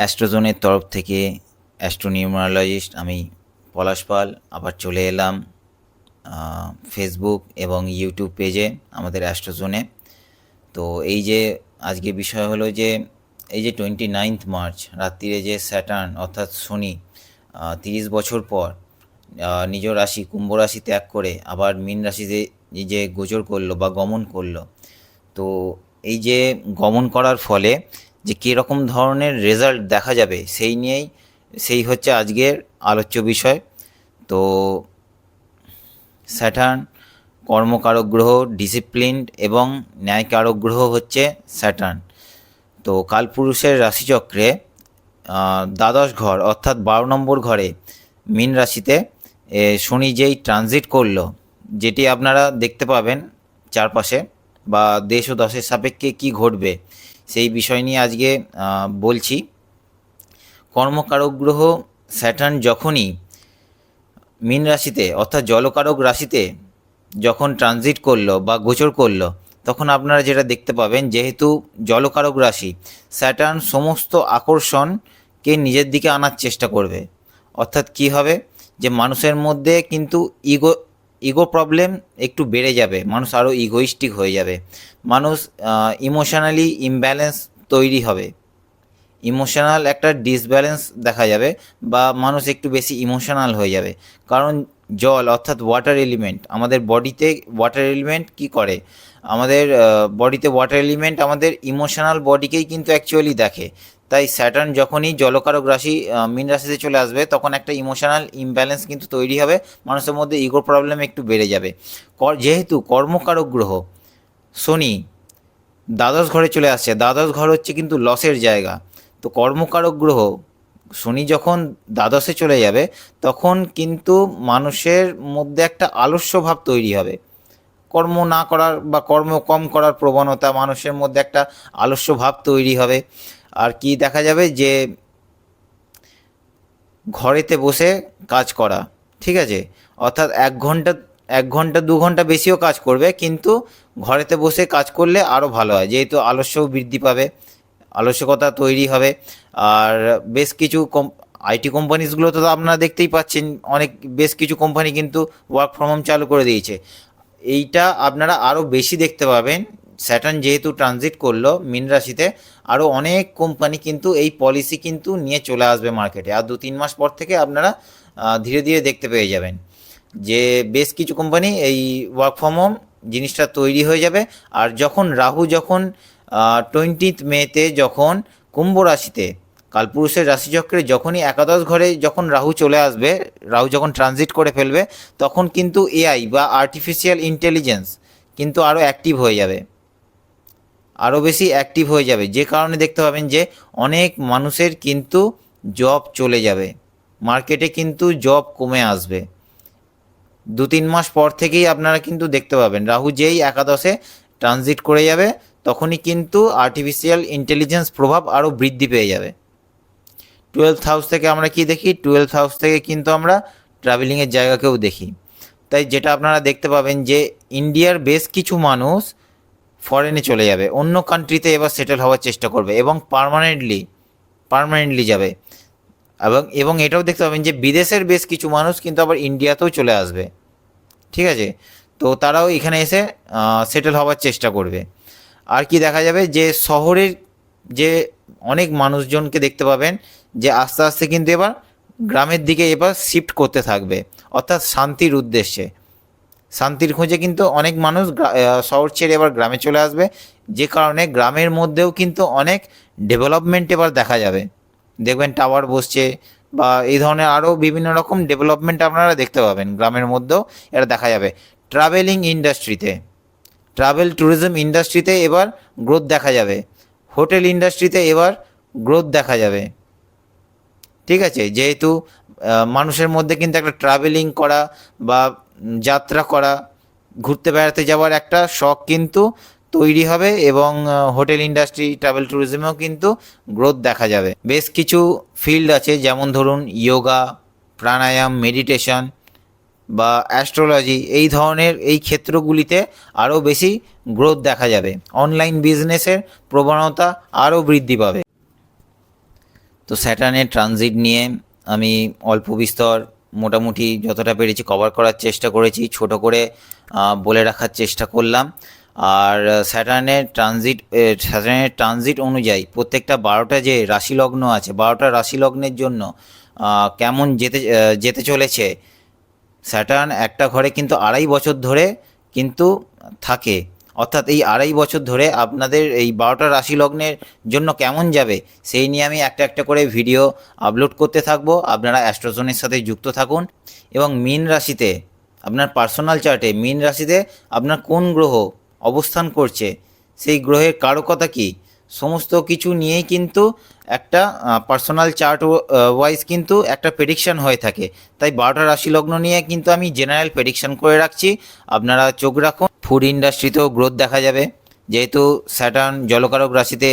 অ্যাস্ট্রোজোনের তরফ থেকে অ্যাস্ট্রোনিউমারোলজিস্ট আমি পলাশ পাল আবার চলে এলাম ফেসবুক এবং ইউটিউব পেজে আমাদের অ্যাস্ট্রোজোনে। তো এই যে আজকে বিষয় হলো যে এই যে 29 মার্চ রাত্রিরে যে স্যাটার্ন অর্থাৎ শনি 30 বছর পর নিজ রাশি কুম্ভ রাশি ত্যাগ করে আবার মীন রাশিতে যে গোচর করলো বা গমন করলো। তো এই যে গমন করার ফলে যে কীরকম ধরনের রেজাল্ট দেখা যাবে সেই হচ্ছে আজকের আলোচ্য বিষয়। তো স্যাটার্ন কর্মকারক গ্রহ, ডিসিপ্লিনড এবং ন্যায়কারক গ্রহ হচ্ছে স্যাটার্ন। তো কালপুরুষের রাশিচক্রে দ্বাদশ ঘর অর্থাৎ 12 নম্বর ঘরে মীন রাশিতে শনি যেই ট্রানজিট করলো, যেটি আপনারা দেখতে পাবেন চারপাশে বা দেশ ও দশের সাপেক্ষে কি ঘটবে সেই বিষয় নিয়ে আজকে বলছি। কর্মকারক গ্রহ স্যাটার্ন যখনই মীন রাশিতে অর্থাৎ জলকারক রাশিতে যখন ট্রানজিট করলো বা গোচর করলো, তখন আপনারা যেটা দেখতে পাবেন, যেহেতু জলকারক রাশি, স্যাটার্ন সমস্ত আকর্ষণকে নিজের দিকে আনার চেষ্টা করবে। অর্থাৎ কি হবে, যে মানুষের মধ্যে কিন্তু ইগো প্রবলেম একটু বেড়ে যাবে, মানুষ আরও ইগোইস্টিক হয়ে যাবে, মানুষ ইমোশনালি ইমব্যালেন্স তৈরি হবে, ইমোশনাল একটা ডিসব্যালেন্স দেখা যাবে বা মানুষ একটু বেশি ইমোশনাল হয়ে যাবে। কারণ জল অর্থাৎ ওয়াটার এলিমেন্ট, আমাদের বডিতে ওয়াটার এলিমেন্ট কি করে, আমাদের বডিতে ওয়াটার এলিমেন্ট আমাদের ইমোশনাল বডিকেই কিন্তু অ্যাকচুয়ালি দেখে। তাই স্যাটার্ন যখনই জলকারক রাশি মীন রাশিতে চলে আসবে, তখন একটা ইমোশনাল ইমব্যালেন্স কিন্তু তৈরি হবে, মানুষের মধ্যে ইগো প্রবলেম একটু বেড়ে যাবে। যেহেতু কর্মকারক গ্রহ শনি দ্বাদশ ঘরে চলে আসছে, দ্বাদশ ঘর হচ্ছে কিন্তু লসের জায়গা। তো কর্মকারক গ্রহ শনি যখন দ্বাদশে চলে যাবে, তখন কিন্তু মানুষের মধ্যে একটা আলস্য ভাব তৈরি হবে, কর্ম না করার বা কর্ম কম করার প্রবণতা, মানুষের মধ্যে একটা আলস্য ভাব তৈরি হবে। আর কি দেখা যাবে, যে ঘরেতে বসে কাজ করা, ঠিক আছে, অর্থাৎ 1 ঘন্টা 2 ঘন্টা বেশিও কাজ করবে, কিন্তু ঘরেতে বসে কাজ করলে আরও ভালো হয়, যেহেতু আলস্যও বৃদ্ধি পাবে, আলস্যকতা তৈরি হবে। আর বেশ কিছু আইটি কোম্পানিজগুলো তো আপনারা দেখতেই পাচ্ছেন, বেশ কিছু কোম্পানি কিন্তু ওয়ার্ক ফ্রম হোম চালু করে দিয়েছে। এইটা আপনারা আরও বেশি দেখতে পাবেন, স্যাটার্ন যেহেতু ট্রানজিট করলো মীন রাশিতে, আরও অনেক কোম্পানি কিন্তু এই পলিসি কিন্তু নিয়ে চলে আসবে মার্কেটে। আর 2-3 মাস পর থেকে আপনারা ধীরে ধীরে দেখতে পেয়ে যাবেন যে বেশ কিছু কোম্পানি এই ওয়ার্ক ফ্রম হোম জিনিসটা তৈরি হয়ে যাবে। আর রাহু যখন 20 মেতে যখন কুম্ভ রাশিতে কালপুরুষের রাশিচক্রে যখনই একাদশ ঘরে যখন রাহু চলে আসবে, রাহু যখন ট্রানজিট করে ফেলবে, তখন কিন্তু এআই বা আর্টিফিশিয়াল ইন্টেলিজেন্স কিন্তু আরও অ্যাক্টিভ হয়ে যাবে, আরও বেশি অ্যাক্টিভ হয়ে যাবে। যে কারণে দেখতে পাবেন যে অনেক মানুষের কিন্তু জব চলে যাবে, মার্কেটে কিন্তু জব কমে আসবে। 2-3 মাস পর থেকেই আপনারা কিন্তু দেখতে পাবেন, রাহু যেই একাদশে ট্রানজিট করে যাবে, তখনই কিন্তু আর্টিফিশিয়াল ইন্টেলিজেন্স প্রভাব আরও বৃদ্ধি পেয়ে যাবে। 12th হাউস থেকে আমরা কি দেখি, 12th হাউস থেকে কিন্তু আমরা ট্রাভেলিংয়ের জায়গাকেও দেখি। তাই যেটা আপনারা দেখতে পাবেন যে ইন্ডিয়ার বেশ কিছু মানুষ ফরেনে চলে যাবে, অন্য কান্ট্রিতে এবার সেটেল হওয়ার চেষ্টা করবে এবং পার্মানেন্টলি যাবে। এবং এটাও দেখতে পাবেন যে বিদেশের বেশ কিছু মানুষ কিন্তু আবার ইন্ডিয়াতেও চলে আসবে, ঠিক আছে। তো তারাও এখানে এসে সেটেল হওয়ার চেষ্টা করবে। আর কি দেখা যাবে, যে শহরের যে অনেক মানুষজনকে দেখতে পাবেন যে আস্তে আস্তে কিন্তু এবার গ্রামের দিকে এবার শিফট করতে থাকবে, অর্থাৎ শান্তির উদ্দেশ্যে, শান্তির খোঁজে কিন্তু অনেক মানুষ শহর ছেড়ে এবার গ্রামে চলে আসবে। যে কারণে গ্রামের মধ্যেও কিন্তু অনেক ডেভেলপমেন্ট এবার দেখা যাবে, দেখবেন টাওয়ার বসছে বা এই ধরনের আরও বিভিন্ন রকম ডেভেলপমেন্ট আপনারা দেখতে পাবেন, গ্রামের মধ্যেও এটা দেখা যাবে। ট্রাভেল ট্যুরিজম ইন্ডাস্ট্রিতে এবার গ্রোথ দেখা যাবে, হোটেল ইন্ডাস্ট্রিতে এবার গ্রোথ দেখা যাবে, ঠিক আছে। যেহেতু মানুষের মধ্যে কিন্তু একটা ট্রাভেলিং করা বা যাত্রা করা, ঘুরতে বেড়াতে যাওয়ার একটা শখ কিন্তু তৈরি হবে এবং হোটেল ইন্ডাস্ট্রি, ট্রাভেল ট্যুরিজমেও কিন্তু গ্রোথ দেখা যাবে। বেশ কিছু ফিল্ড আছে, যেমন ধরুন যোগা, প্রাণায়াম, মেডিটেশন বা অ্যাস্ট্রোলজি, এই ধরনের এই ক্ষেত্রগুলিতে আরও বেশি গ্রোথ দেখা যাবে, অনলাইন বিজনেসের প্রবণতা আরও বৃদ্ধি পাবে। তো স্যাটার্নের ট্রানজিট নিয়ে আমি অল্প বিস্তর মোটামুটি যতটা পেরেছি কভার করার চেষ্টা করেছি, ছোট করে বলে রাখার চেষ্টা করলাম। আর স্যাটার্নের ট্রানজিট অনুযায়ী প্রত্যেকটা 12টা যে রাশি লগ্ন আছে, 12টা রাশি লগ্নের জন্য কেমন যেতে চলেছে। স্যাটার্ন একটা ঘরে কিন্তু 2.5 বছর ধরে কিন্তু থাকে, অর্থাৎ এই 2.5 বছর ধরে আপনাদের এই 12টা রাশি লগ্নের জন্য কেমন যাবে সেই নিয়ে আমি একটা একটা করে ভিডিও আপলোড করতে থাকবো। আপনারা অ্যাস্ট্রোজনের সাথে যুক্ত থাকুন। এবং মীন রাশিতে আপনার পার্সোনাল চার্টে মীন রাশিতে আপনার কোন গ্রহ অবস্থান করছে, সেই গ্রহের কারকতা কী, সমস্ত কিছু নিয়েই কিন্তু একটা পার্সোনাল চার্ট ওয়াইজ কিন্তু একটা প্রেডিকশান হয়ে থাকে। তাই 12টা রাশি লগ্ন নিয়ে কিন্তু আমি জেনারেল প্রেডিকশান করে রাখছি, আপনারা চোখ রাখুন। ফুড ইন্ডাস্ট্রিতেও গ্রোথ দেখা যাবে, যেহেতু স্যাটার্ন জলকারক রাশিতে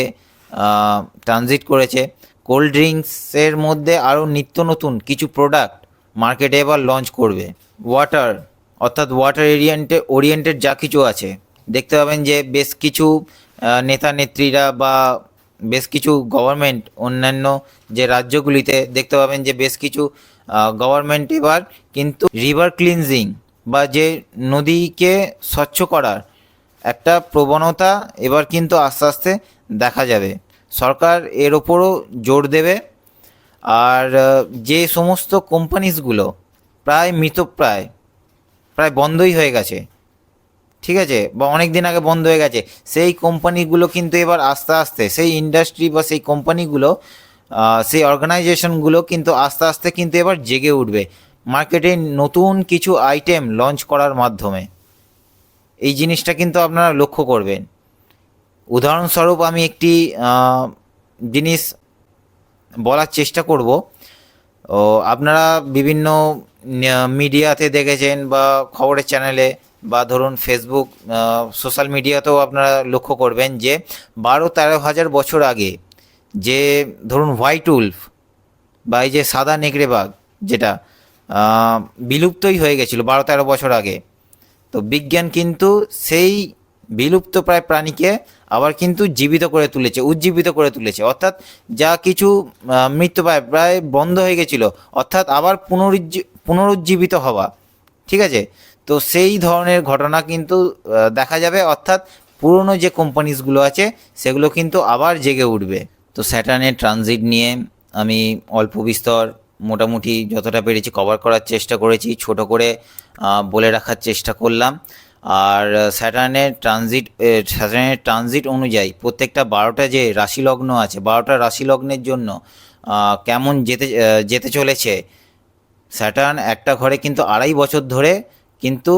ট্রানজিট করেছে। কোল্ড ড্রিঙ্কসের মধ্যে আরও নিত্য নতুন কিছু প্রোডাক্ট মার্কেটে এবার লঞ্চ করবে। ওয়াটার অর্থাৎ ওয়াটার ওরিয়েন্টেড যা কিছু আছে, দেখতে পাবেন যে বেশ কিছু নেতা নেত্রীরা বা বেশ কিছু গভর্নমেন্ট অন্যান্য যে রাজ্যগুলিতে দেখতে পাবেন যে বেশ কিছু গভর্নমেন্ট এবার কিন্তু রিভার ক্লিনজিং বা যে নদীকে স্বচ্ছ করার একটা প্রবণতা এবার কিন্তু আস্তে আস্তে দেখা যাবে। সরকার এর ওপরও জোর দেবে। আর যে সমস্ত কোম্পানিজগুলো প্রায় মৃতপ্রায় প্রায় বন্ধই হয়ে গেছে, ঠিক আছে, বা অনেক দিন আগে বন্ধ হয়ে গেছে, সেই কোম্পানিগুলো কিন্তু এবার আস্তে আস্তে সেই ইন্ডাস্ট্রি বা সেই কোম্পানিগুলো সেই অর্গানাইজেশনগুলো কিন্তু আস্তে আস্তে কিন্তু এবার জেগে উঠবে মার্কেটে নতুন কিছু আইটেম লঞ্চ করার মাধ্যমে। এই জিনিসটা কিন্তু আপনারা লক্ষ্য করবেন। উদাহরণস্বরূপ আমি একটি জিনিস বলার চেষ্টা করব। আপনারা বিভিন্ন মিডিয়াতে দেখেছেন বা খবরের চ্যানেলে বা ধরুন ফেসবুক সোশ্যাল মিডিয়াতেও আপনারা লক্ষ্য করবেন যে 12-13 হাজার বছর আগে যে ধরুন হোয়াইট উলফ বা এই যে সাদা নেকড়ে বাঘ, যেটা বিলুপ্তই হয়ে গেছিলো 12-13 বছর আগে, তো বিজ্ঞান কিন্তু সেই বিলুপ্ত প্রায় প্রাণীকে আবার কিন্তু উজ্জীবিত করে তুলেছে। অর্থাৎ যা কিছু প্রায় বন্ধ হয়ে গেছিলো, অর্থাৎ আবার পুনরুজ্জীবিত হওয়া, ঠিক আছে। তো সেই ধরনের ঘটনা কিন্তু দেখা যাবে, অর্থাৎ পুরনো যে কোম্পানিজগুলো আছে সেগুলো কিন্তু আবার জেগে উঠবে। তো স্যাটার্নের ট্রানজিট নিয়ে আমি অল্প বিস্তর মোটামুটি যতটা পেরেছি কভার করার চেষ্টা করেছি, ছোট করে বলে রাখার চেষ্টা করলাম। আর স্যাটার্নের ট্রানজিট অনুযায়ী প্রত্যেকটা 12টা যে রাশি লগ্ন আছে, 12টা রাশি লগ্নের জন্য কেমন যেতে চলেছে। স্যাটার্ন একটা ঘরে কিন্তু 2.5 বছর ধরে কিন্তু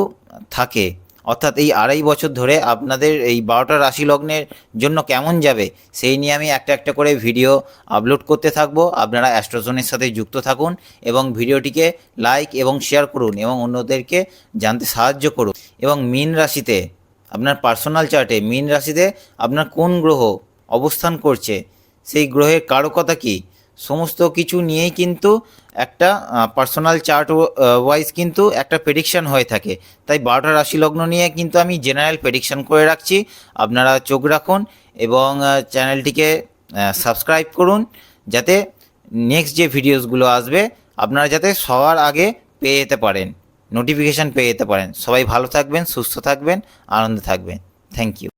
থাকে, অর্থাৎ এই 2.5 বছর ধরে আপনাদের এই 12টা রাশি লগ্নের জন্য কেমন যাবে সেই নিয়ে আমি একটা একটা করে ভিডিও আপলোড করতে থাকবো। আপনারা অ্যাস্ট্রোজনের সাথে যুক্ত থাকুন এবং ভিডিওটিকে লাইক এবং শেয়ার করুন এবং অন্যদেরকে জানতে সাহায্য করুন। এবং মীন রাশিতে আপনার পার্সোনাল চার্টে মীন রাশিতে আপনার কোন গ্রহ অবস্থান করছে, সেই গ্রহের কারকতা কী, সমস্ত কিছু নিয়েই কিন্তু একটা পার্সোনাল চার্ট ওয়াইজ কিন্তু একটা প্রেডিকশান হয়ে থাকে। তাই 12টা রাশি লগ্ন নিয়ে কিন্তু আমি জেনারেল প্রেডিকশান করে রাখছি, আপনারা চোখ রাখুন এবং চ্যানেলটিকে সাবস্ক্রাইব করুন, যাতে নেক্সট যে ভিডিওসগুলো আসবে আপনারা যাতে সবার আগে পেয়ে যেতে পারেন, নোটিফিকেশান পেয়ে যেতে পারেন। সবাই ভালো থাকবেন, সুস্থ থাকবেন, আনন্দে থাকবেন। Thank you.